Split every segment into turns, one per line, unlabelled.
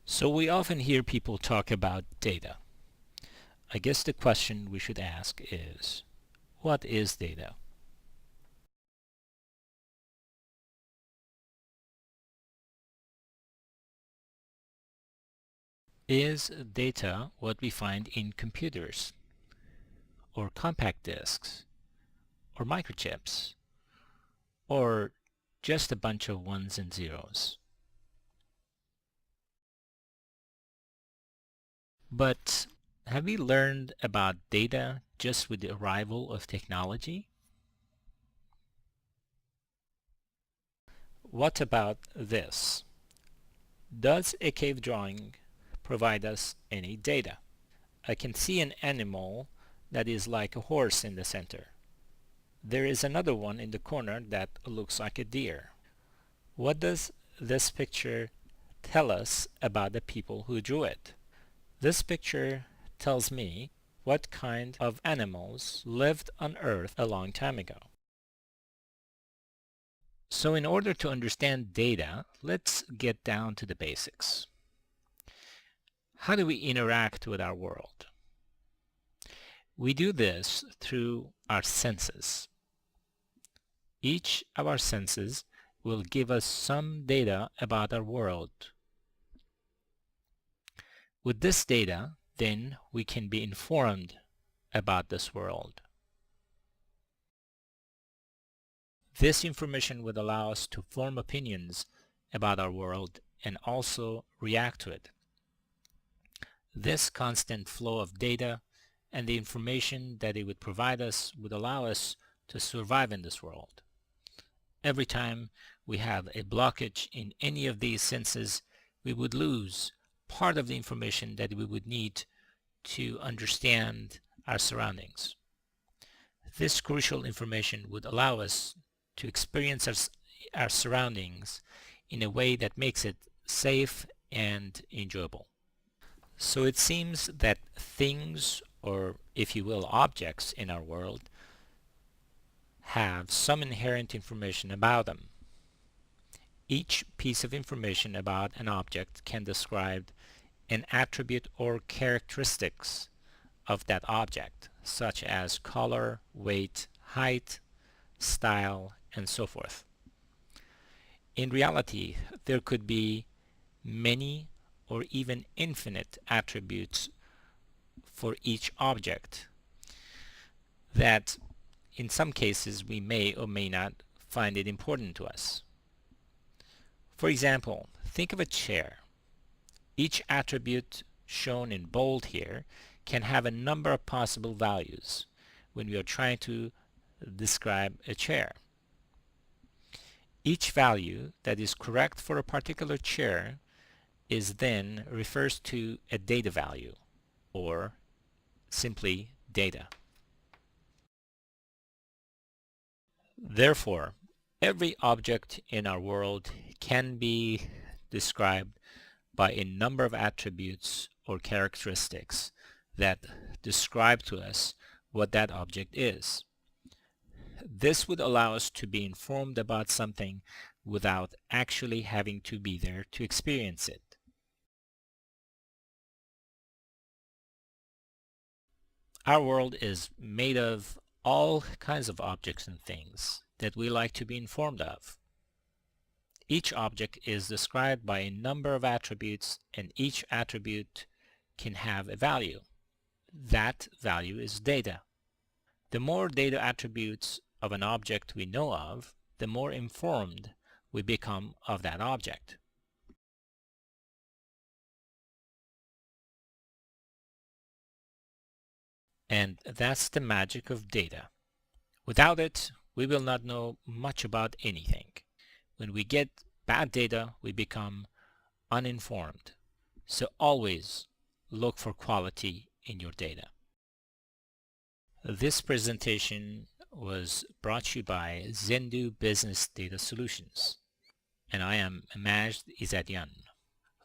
So we often hear people talk about data. I guess the question we should ask is, what is data? Is data what we find in computers, or compact discs, or microchips, or just a bunch of ones and zeros? But have we learned about data just with the arrival of technology? What about this? Does a cave drawing provide us any data? I can see an animal that is like a horse in the center. There is another one in the corner that looks like a deer. What does this picture tell us about the people who drew it? This picture tells me what kind of animals lived on Earth a long time ago. So in order to understand data, let's get down to the basics. How do we interact with our world? We do this through our senses. Each of our senses will give us some data about our world. With this data, then we can be informed about this world. This information would allow us to form opinions about our world and also react to it. This constant flow of data and the information that it would provide us would allow us to survive in this world. Every time we have a blockage in any of these senses, we would lose part of the information that we would need to understand our surroundings. This crucial information would allow us to experience our surroundings in a way that makes it safe and enjoyable. So it seems that things, or if you will, objects in our world, have some inherent information about them. Each piece of information about an object can describe an attribute or characteristics of that object, such as color, weight, height, style, and so forth. In reality, there could be many or even infinite attributes for each object that in some cases we may or may not find it important to us. For example, think of a chair. Each attribute shown in bold here can have a number of possible values when we are trying to describe a chair. Each value that is correct for a particular chair is then refers to a data value, or simply data. Therefore, every object in our world can be described by a number of attributes or characteristics that describe to us what that object is. This would allow us to be informed about something without actually having to be there to experience it. Our world is made of all kinds of objects and things that we like to be informed of. Each object is described by a number of attributes, and each attribute can have a value. That value is data. The more data attributes of an object we know of, the more informed we become of that object. And that's the magic of data. Without it, we will not know much about anything. When we get bad data, we become uninformed. So always look for quality in your data. This presentation was brought to you by Zendu Business Data Solutions, and I am Majd Izadyan.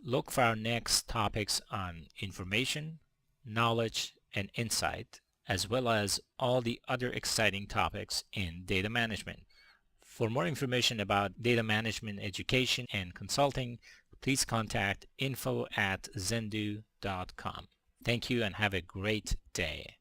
Look for our next topics on information, knowledge, and insight, as well as all the other exciting topics in data management. For more information about data management education and consulting, please contact info@zendu.com. Thank you and have a great day.